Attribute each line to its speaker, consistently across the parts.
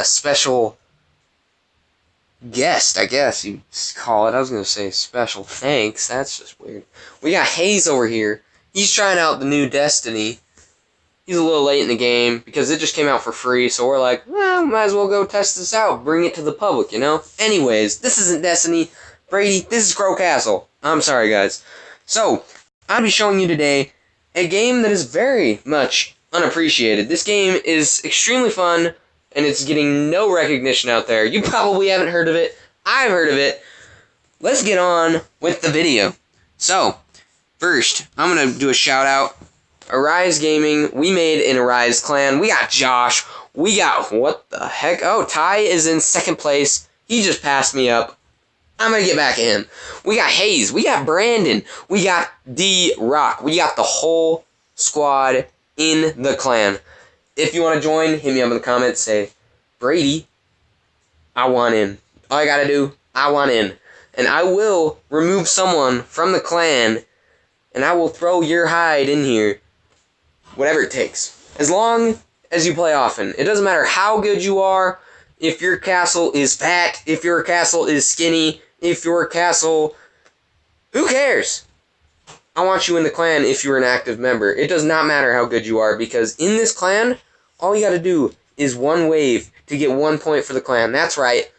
Speaker 1: special guest, I guess you call it. I was going to say special thanks. That's just weird. We got Hayes over here. He's trying out the new Destiny. He's a little late in the game because it just came out for free, so we're like, well, might as well go test this out, bring it to the public, you know? Anyways, this isn't Destiny. Brady, this is Crow Castle. I'm sorry, guys. So, I'll be showing you today a game that is very much unappreciated. This game is extremely fun, and it's getting no recognition out there. You probably haven't heard of it. I've heard of it. Let's get on with the video. So, first, I'm going to do a shout-out. Arise Gaming, we made an Arise clan. We got Josh. We got, what the heck? Oh, Ty is in second place. He just passed me up. I'm going to get back at him. We got Hayes. We got Brandon. We got D-Rock. We got the whole squad in the clan. If you want to join, hit me up in the comments. Say, Brady, I want in. All I got to do, I want in. And I will remove someone from the clan, and I will throw your hide in here. Whatever it takes. As long as you play often. It doesn't matter how good you are, if your castle is fat, if your castle is skinny, if your castle... Who cares? I want you in the clan if you're an active member. It does not matter how good you are, because in this clan, all you gotta do is one wave to get 1 point for the clan. That's right.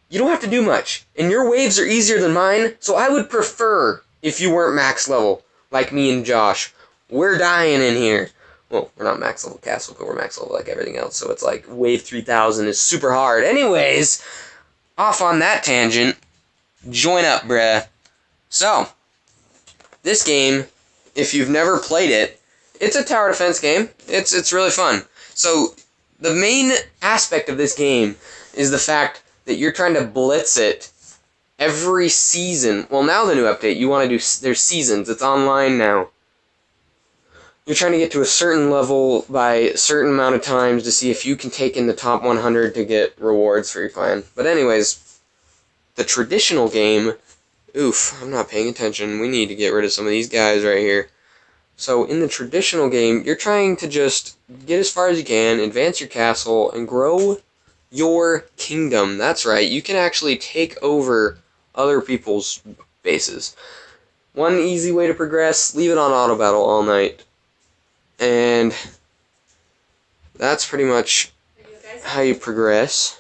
Speaker 1: You don't have to do much. And your waves are easier than mine, so I would prefer if you weren't max level, like me and Josh. We're dying in here. Well, we're not max level castle, but we're max level like everything else, so it's like wave 3000 is super hard. Anyways, off on that tangent, join up, bruh. So, this game, if you've never played it, it's a tower defense game. It's really fun. So, the main aspect of this game is the fact that you're trying to blitz it every season. Well, now the new update, you want to do, there's seasons, it's online now. You're trying to get to a certain level by a certain amount of times to see if you can take in the top 100 to get rewards for your clan. But anyways, the traditional game... Oof, I'm not paying attention. We need to get rid of some of these guys right here. So, in the traditional game, you're trying to just get as far as you can, advance your castle, and grow your kingdom. That's right, you can actually take over other people's bases. One easy way to progress, leave it on auto battle all night. And that's pretty much how you progress.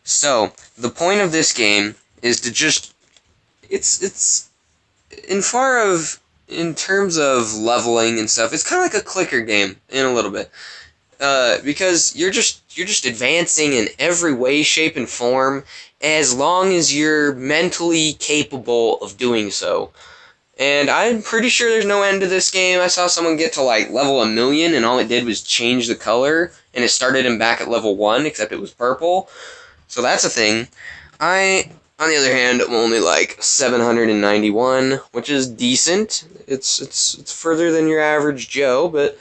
Speaker 1: So, the point of this game is to just... It's in terms of leveling and stuff, it's kind of like a clicker game in a little bit. Because you're just advancing in every way, shape, and form as long as you're mentally capable of doing so. And I'm pretty sure there's no end to this game. I saw someone get to like level 1,000,000 and all it did was change the color and it started him back at level 1 except it was purple. So that's a thing. I, on the other hand, am only like 791, which is decent. It's further than your average Joe, but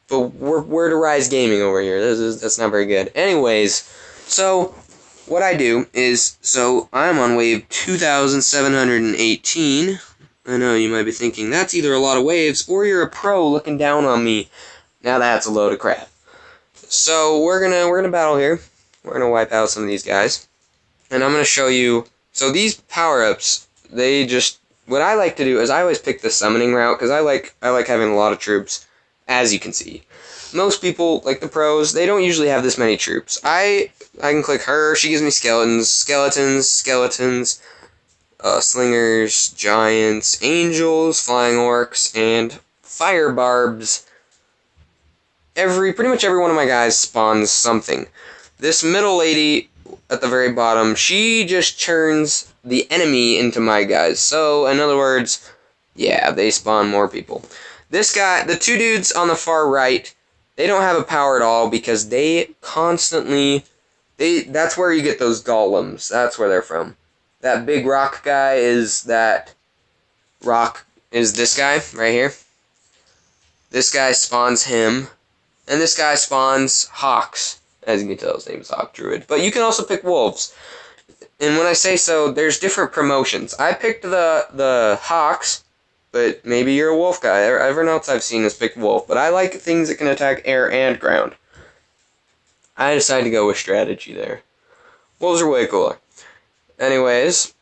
Speaker 1: we're to Rise Gaming over here. That's not very good. Anyways, so what I do is, so I'm on wave 2,718. I know you might be thinking, that's either a lot of waves, or you're a pro looking down on me. Now that's a load of crap. So we're gonna battle here. We're gonna wipe out some of these guys. And I'm gonna show you, so these power-ups, they just, what I like to do is I always pick the summoning route, because I like having a lot of troops, as you can see. Most people, like the pros, they don't usually have this many troops. I can click her, she gives me skeletons, slingers, giants, angels, flying orcs, and fire barbs. Pretty much every one of my guys spawns something. This middle lady at the very bottom, she just turns the enemy into my guys. So, in other words, yeah, they spawn more people. This guy, the two dudes on the far right, they don't have a power at all because they constantly... that's where you get those golems. That's where they're from. That big rock guy is this guy right here. This guy spawns him. And this guy spawns hawks. As you can tell, his name is Hawk Druid. But you can also pick wolves. And when I say so, there's different promotions. I picked the hawks, but maybe you're a wolf guy. Everyone else I've seen has picked wolf. But I like things that can attack air and ground. I decided to go with strategy there. Wolves are way cooler. Anyways,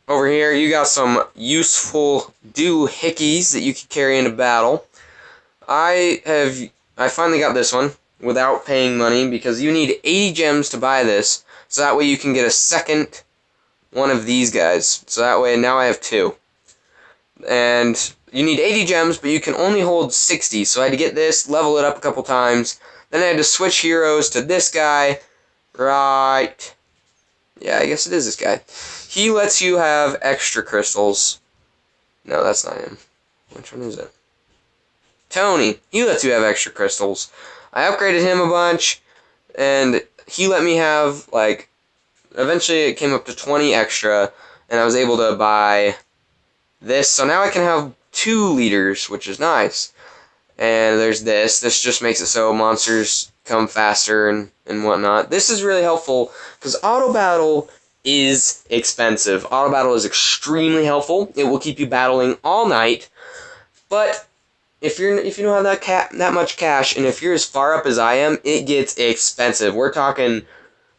Speaker 1: over here you got some useful doohickeys that you can carry into battle. I finally got this one without paying money because you need 80 gems to buy this, so that way you can get a second one of these guys. So that way now I have 2. And you need 80 gems, but you can only hold 60, so I had to get this, level it up a couple times. Then I had to switch heroes to this guy. Right. Yeah, I guess it is this guy. He lets you have extra crystals. No, that's not him. Which one is it? Tony. He lets you have extra crystals. I upgraded him a bunch, and he let me have, like, eventually it came up to 20 extra, and I was able to buy this. So now I can have 2 leaders, which is nice. And there's this. This just makes it so monsters come faster and whatnot. This is really helpful because auto battle is expensive. Auto battle is extremely helpful. It will keep you battling all night. But if you don't have that much cash, and if you're as far up as I am, it gets expensive. We're talking,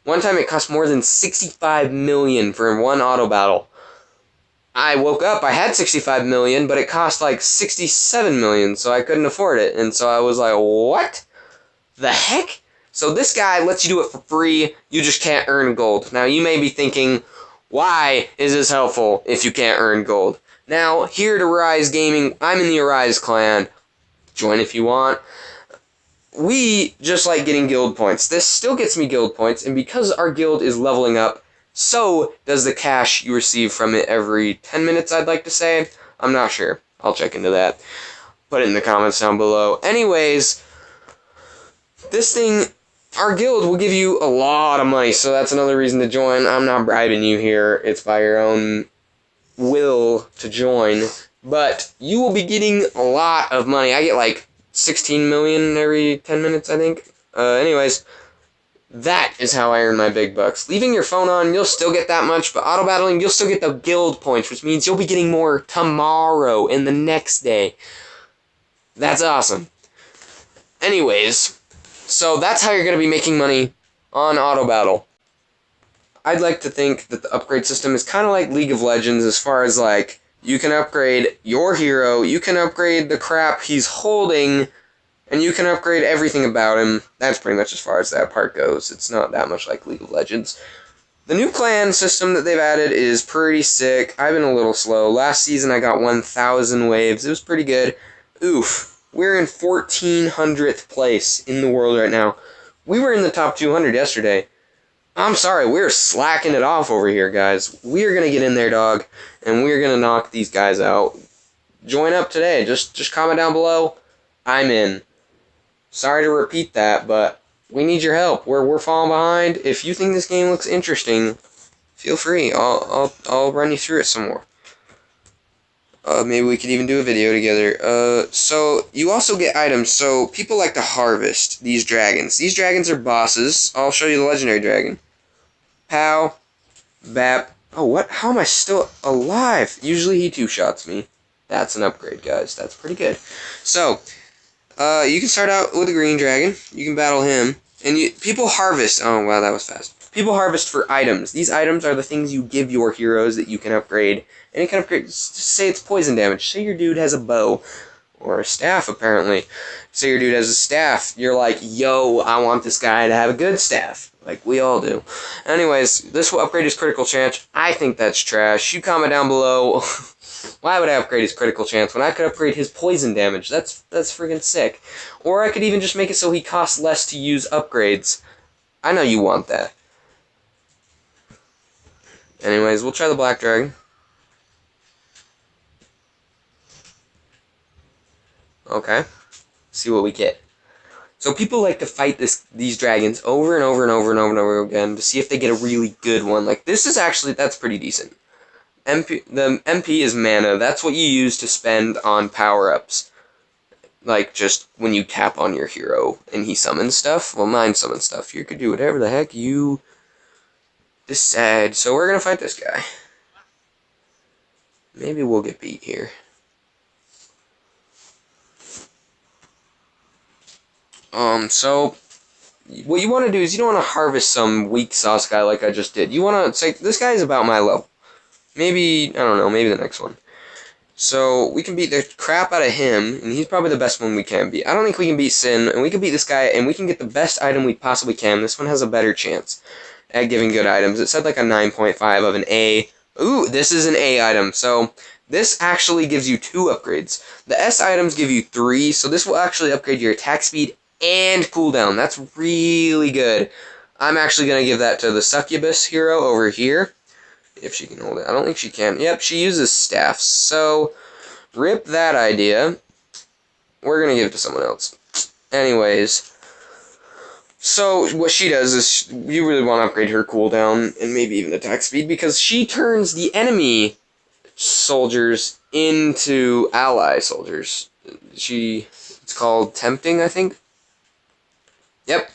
Speaker 1: one time it cost more than 65 million for one auto battle. I woke up, I had 65 million, but it cost like 67 million, so I couldn't afford it. And so I was like, what the heck? So this guy lets you do it for free, you just can't earn gold. Now you may be thinking, why is this helpful if you can't earn gold? Now, here at Arise Gaming, I'm in the Arise clan. Join if you want. We just like getting guild points. This still gets me guild points, and because our guild is leveling up, so does the cash you receive from it every 10 minutes, I'd like to say. I'm not sure. I'll check into that. Put it in the comments down below. Anyways, this thing, our guild will give you a lot of money, so that's another reason to join. I'm not bribing you here. It's by your own will to join. But you will be getting a lot of money. I get like 16 million every 10 minutes, I think. Anyways, that is how I earn my big bucks. Leaving your phone on, you'll still get that much, but auto battling, you'll still get the guild points, which means you'll be getting more tomorrow and the next day. That's awesome. Anyways, so that's how you're going to be making money on auto battle. I'd like to think that the upgrade system is kind of like League of Legends as far as, like, you can upgrade your hero, you can upgrade the crap he's holding, and you can upgrade everything about him. That's pretty much as far as that part goes. It's not that much like League of Legends. The new clan system that they've added is pretty sick. I've been a little slow. Last season I got 1,000 waves. It was pretty good. Oof. We're in 1,400th place in the world right now. We were in the top 200 yesterday. I'm sorry, we're slacking it off over here, guys. We're going to get in there, dog, and we're going to knock these guys out. Join up today. Just comment down below. I'm in. Sorry to repeat that, but we need your help. We're falling behind. If you think this game looks interesting, feel free. I'll run you through it some more. Maybe we could even do a video together. So you also get items. So people like to harvest these dragons. These dragons are bosses. I'll show you the legendary dragon. Pow, bap. Oh, what? How am I still alive? Usually he two-shots me. That's an upgrade, guys. That's pretty good. So, you can start out with a green dragon. You can battle him. And people harvest. Oh, wow, that was fast. People harvest for items. These items are the things you give your heroes that you can upgrade. And you can upgrade, say it's poison damage. Say your dude has a bow. Or a staff, apparently. Say your dude has a staff. You're like, yo, I want this guy to have a good staff. Like we all do. Anyways, this will upgrade his critical chance. I think that's trash. You comment down below. Why would I upgrade his critical chance when I could upgrade his poison damage? That's freaking sick. Or I could even just make it so he costs less to use upgrades. I know you want that. Anyways, we'll try the black dragon. Okay. See what we get. So people like to fight these dragons over and over and over and over and over again to see if they get a really good one. Like, this is actually, that's pretty decent. The MP is mana. That's what you use to spend on power-ups. Like, just when you tap on your hero and he summons stuff. Well, mine summons stuff. You could do whatever the heck you decide. So we're going to fight this guy. Maybe we'll get beat here. So what you want to do is you don't want to harvest some weak sauce guy like I just did. You want to say, this guy is about my level. Maybe, I don't know, maybe the next one. So, we can beat the crap out of him, and he's probably the best one we can beat. I don't think we can beat Sin, and we can beat this guy, and we can get the best item we possibly can. This one has a better chance at giving good items. It said like a 9.5 of an A. Ooh, this is an A item, so this actually gives you 2 upgrades. The S items give you 3, so this will actually upgrade your attack speed and cooldown. That's really good. I'm actually going to give that to the Succubus hero over here. If she can hold it. I don't think she can. Yep, she uses staffs. So, rip that idea. We're going to give it to someone else. Anyways. So, what she does is, you really want to upgrade her cooldown, and maybe even attack speed, because she turns the enemy soldiers into ally soldiers. It's called tempting, I think. Yep.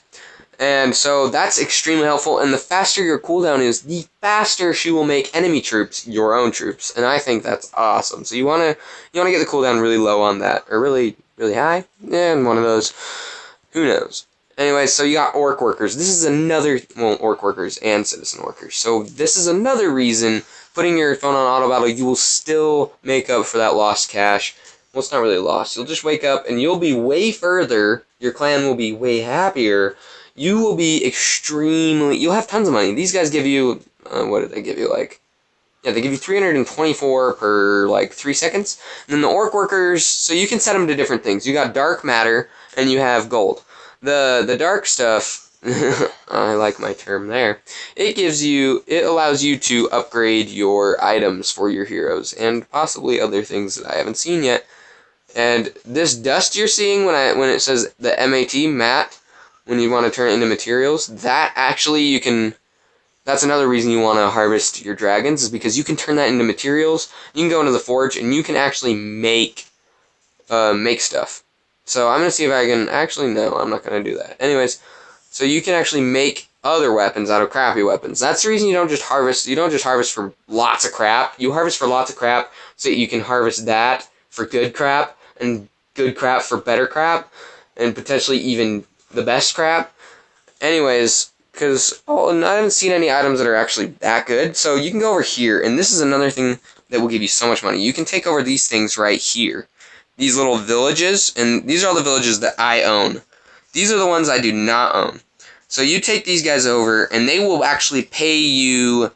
Speaker 1: And so that's extremely helpful, and the faster your cooldown is, the faster she will make enemy troops your own troops, and I think that's awesome. So you wanna get the cooldown really low on that, or really high, and one of those. Who knows? Anyway, so you got orc workers. This is another orc workers and citizen workers. So this is another reason putting your phone on auto battle, you will still make up for that lost cash. Well, it's not really lost. You'll just wake up and you'll be way further. Your clan will be way happier. You will be you'll have tons of money. These guys give you, what did they give you, like? Yeah, they give you 324 per, like, 3 seconds. And then the orc workers, so you can set them to different things. You got dark matter, and you have gold. The dark stuff, I like my term there, it allows you to upgrade your items for your heroes, and possibly other things that I haven't seen yet. And this dust you're seeing when it says the MAT, when you want to turn it into materials, that actually that's another reason you want to harvest your dragons, is because you can turn that into materials. You can go into the forge and you can actually make stuff. So I'm going to see if I can, actually no, I'm not going to do that. Anyways, so you can actually make other weapons out of crappy weapons. That's the reason you don't just harvest for lots of crap. You harvest for lots of crap so that you can harvest that for good crap, and good crap for better crap, and potentially even the best crap. Anyways, because I haven't seen any items that are actually that good, so you can go over here, and this is another thing that will give you so much money. You can take over these things right here. These little villages, and these are all the villages that I own. These are the ones I do not own. So you take these guys over, and they will actually pay you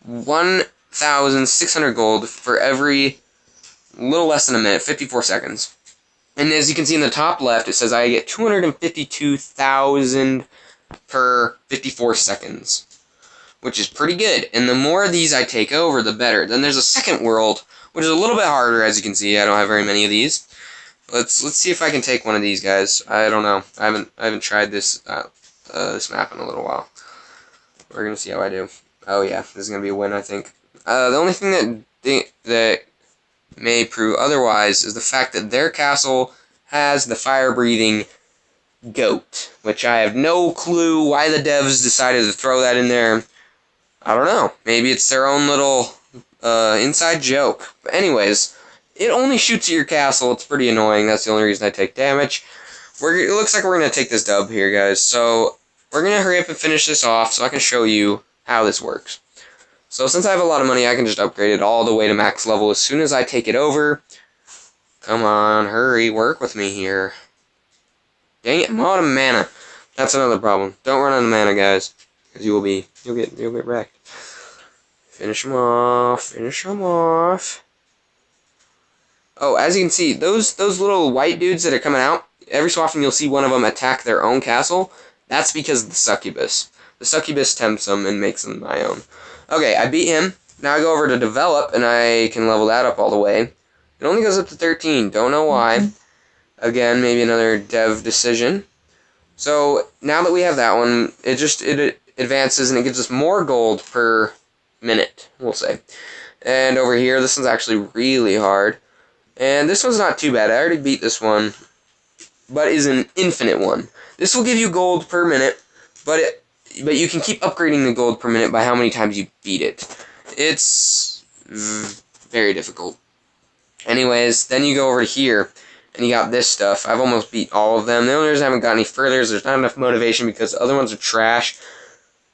Speaker 1: 1,600 gold for every little less than a minute, 54 seconds. And as you can see in the top left, it says I get 252,000 per 54 seconds, which is pretty good. And the more of these I take over, the better. Then there's a second world, which is a little bit harder, as you can see. I don't have very many of these. Let's see if I can take one of these guys. I don't know. I haven't tried this this map in a little while. We're gonna see how I do. Oh yeah, this is gonna be a win, I think. The only thing that may prove otherwise is the fact that their castle has the fire-breathing goat, which I have no clue why the devs decided to throw that in there. I don't know. Maybe it's their own little inside joke. But anyways, it only shoots at your castle. It's pretty annoying. That's the only reason I take damage. It looks like we're going to take this dub here, guys. So we're going to hurry up and finish this off so I can show you how this works. So since I have a lot of money, I can just upgrade it all the way to max level as soon as I take it over. Come on, hurry, work with me here. Dang it, I'm out of mana. That's another problem. Don't run out of mana, guys, because you'll get wrecked. Finish them off. Finish them off. Oh, as you can see, those little white dudes that are coming out, every so often you'll see one of them attack their own castle. That's because of the succubus. The succubus tempts them and makes them my own. Okay, I beat him. Now I go over to develop, and I can level that up all the way. It only goes up to 13. Don't know why. Again, maybe another dev decision. So now that we have that one, it advances and it gives us more gold per minute, we'll say. And over here, this one's actually really hard. And this one's not too bad. I already beat this one, but is an infinite one. This will give you gold per minute, but you can keep upgrading the gold per minute by how many times you beat it. It's very difficult. Anyways, then you go over to here, And you got this stuff. I've almost beat all of them. The only reason I haven't got any further is there's not enough motivation because the other ones are trash.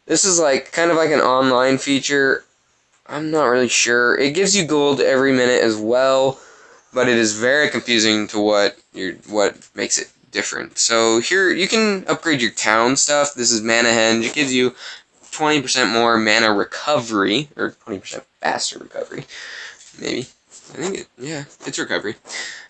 Speaker 1: This is like kind of like an online feature. I'm not really sure. It gives you gold every minute as well, but it is very confusing to what makes it different. So here you can upgrade your town stuff. This is Mana Henge. It gives you 20% more mana recovery, or 20% faster recovery, maybe. I think it's recovery.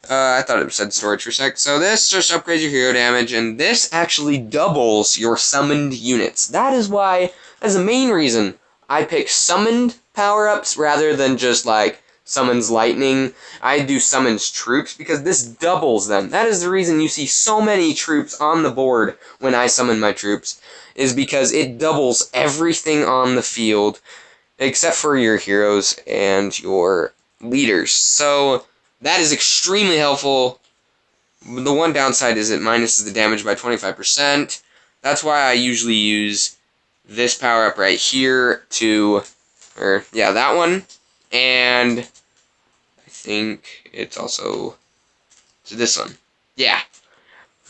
Speaker 1: I thought it said storage for a sec. So this just upgrades your hero damage, and this actually doubles your summoned units. That's the main reason I pick summoned power-ups rather than just, like, summons lightning. I do summons troops because this doubles them. That is the reason you see so many troops on the board when I summon my troops, is because it doubles everything on the field, except for your heroes and your leaders. So that is extremely helpful. The one downside is it minuses the damage by 25%. That's why I usually use this power up right here that one. And I think it's also this one. Yeah.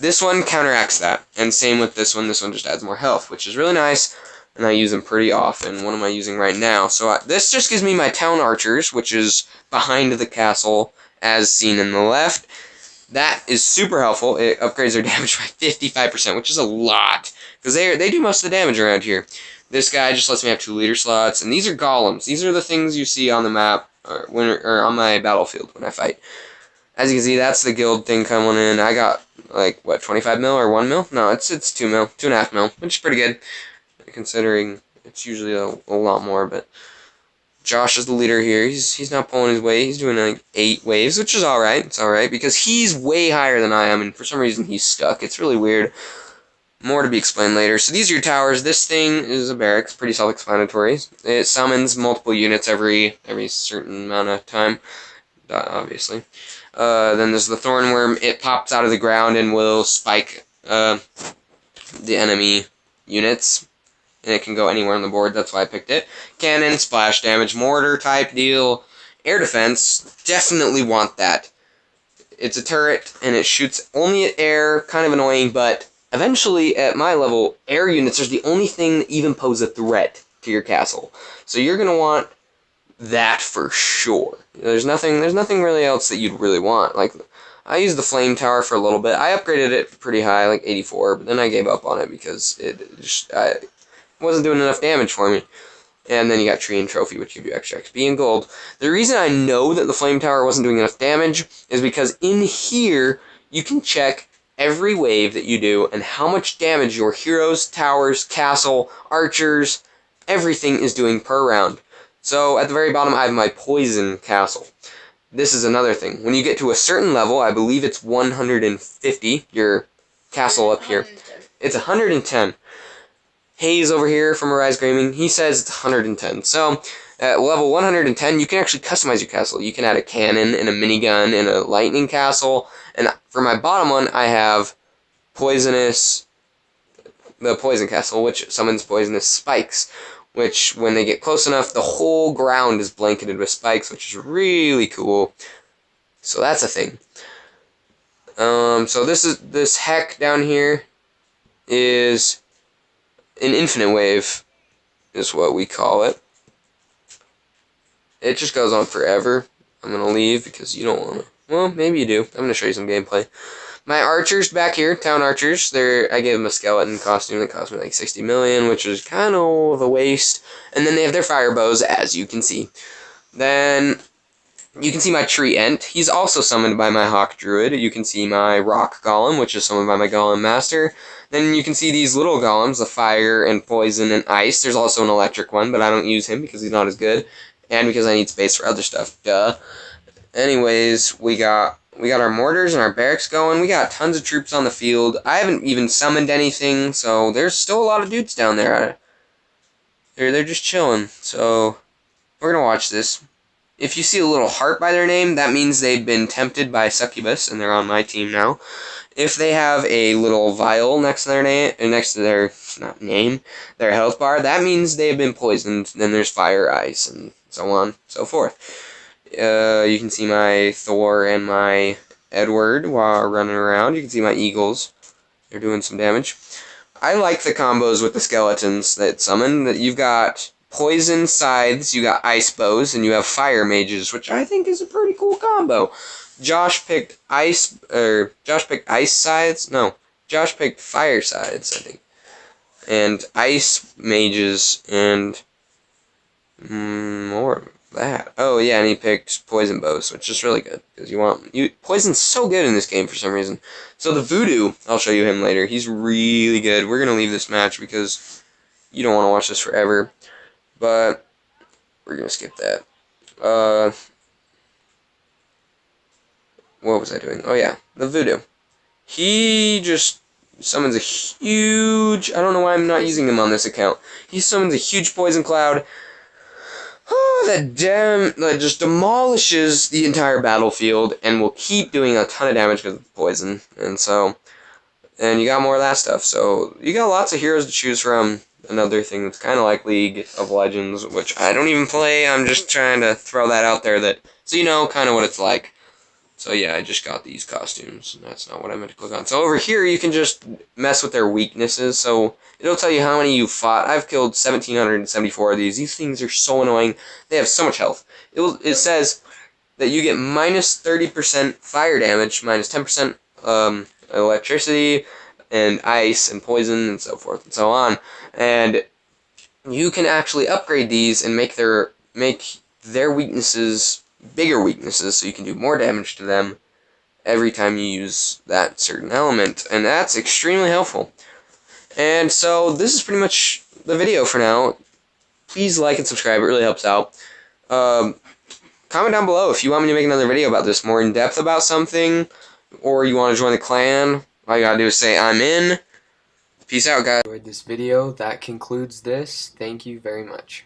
Speaker 1: This one counteracts that. And same with this one. This one just adds more health, which is really nice. And I use them pretty often. What am I using right now? So this just gives me my town archers, which is behind the castle, as seen in the left. That is super helpful. It upgrades their damage by 55%, which is a lot, because they do most of the damage around here. This guy just lets me have 2 leader slots, and these are golems. These are the things you see on the map, or on my battlefield when I fight. As you can see, that's the guild thing coming in. I got, like, what, 25 mil or 1 mil? No, it's 2 mil, 2.5 mil, which is pretty good, considering it's usually a lot more. But Josh is the leader here. He's not pulling his weight. He's doing like 8 waves, which is alright. It's alright, because he's way higher than I am, and for some reason he's stuck. It's really weird. More to be explained later. So these are your towers. This thing is a barracks, pretty self-explanatory. It summons multiple units every certain amount of time, obviously. Then there's the Thornworm. It pops out of the ground and will spike the enemy units. And it can go anywhere on the board, that's why I picked it. Cannon, splash damage, mortar type deal. Air defense, definitely want that. It's a turret, and it shoots only at air, kind of annoying, but eventually, at my level, air units are the only thing that even pose a threat to your castle. So you're going to want that for sure. There's nothing really else that you'd really want. Like, I used the flame tower for a little bit. I upgraded it pretty high, like 84, but then I gave up on it because it just wasn't doing enough damage for me. And then you got Tree and Trophy, which give you extra XP and gold. The reason I know that the Flame Tower wasn't doing enough damage is because in here, you can check every wave that you do and how much damage your heroes, towers, castle, archers, everything is doing per round. So at the very bottom, I have my Poison Castle. This is another thing. When you get to a certain level, I believe it's 150, your castle up here. It's 110. Hayes over here from Arise Gaming, he says it's 110. So, at level 110, you can actually customize your castle. You can add a cannon and a minigun and a lightning castle. And for my bottom one, I have the Poison Castle, which summons poisonous spikes. Which, when they get close enough, the whole ground is blanketed with spikes, which is really cool. So that's a thing. So this heck down here is an infinite wave, is what we call it. It just goes on forever. I'm going to leave because you don't want to. Well, maybe you do. I'm going to show you some gameplay. My archers back here, town archers, I gave them a skeleton costume that cost me like 60 million, which is kind of a waste. And then they have their fire bows, as you can see. Then you can see my tree ent. He's also summoned by my hawk druid. You can see my rock golem, which is summoned by my golem master. Then you can see these little golems, the fire and poison and ice. There's also an electric one, but I don't use him because he's not as good. And because I need space for other stuff. Duh. Anyways, we got our mortars and our barracks going. We got tons of troops on the field. I haven't even summoned anything, so there's still a lot of dudes down there. They're just chilling. So, we're going to watch this. If you see a little heart by their name, that means they've been tempted by Succubus, and they're on my team now. If they have a little vial next to their name, their health bar, that means they have been poisoned. Then there's fire, ice, and so on, so forth. You can see my Thor and my Edward while running around. You can see my eagles. They're doing some damage. I like the combos with the skeletons that summon. That you've got poison scythes, you got ice bows, and you have fire mages, which I think is a pretty cool combo. Josh picked ice scythes. No, Josh picked fire scythes, I think, and ice mages, and more of that. Oh yeah, and he picked poison bows, which is really good because poison's so good in this game for some reason. So the voodoo, I'll show you him later. He's really good. We're gonna leave this match because you don't want to watch this forever, but we're gonna skip that. What was I doing? Oh yeah, the voodoo. He just summons a huge. I don't know why I'm not using him on this account. He summons a huge poison cloud. That just demolishes the entire battlefield and will keep doing a ton of damage because of the poison. And you got more of that stuff. So you got lots of heroes to choose from. Another thing that's kind of like League of Legends, which I don't even play. I'm just trying to throw that out there so you know kind of what it's like. So yeah, I just got these costumes, and that's not what I meant to click on. So over here, you can just mess with their weaknesses, so it'll tell you how many you fought. I've killed 1,774 of these. These things are so annoying. They have so much health. It says that you get minus 30% fire damage, minus 10% electricity, and ice, and poison, and so forth, and so on. And you can actually upgrade these and make their weaknesses bigger weaknesses, so you can do more damage to them every time you use that certain element, and that's extremely helpful. And so this is pretty much the video for now. Please like and subscribe, it really helps out. Comment down below if you want me to make another video about this, more in depth about something, or you want to join the clan. All you gotta do is say I'm in. Peace out, guys. Enjoyed this video. That concludes this. Thank you very much.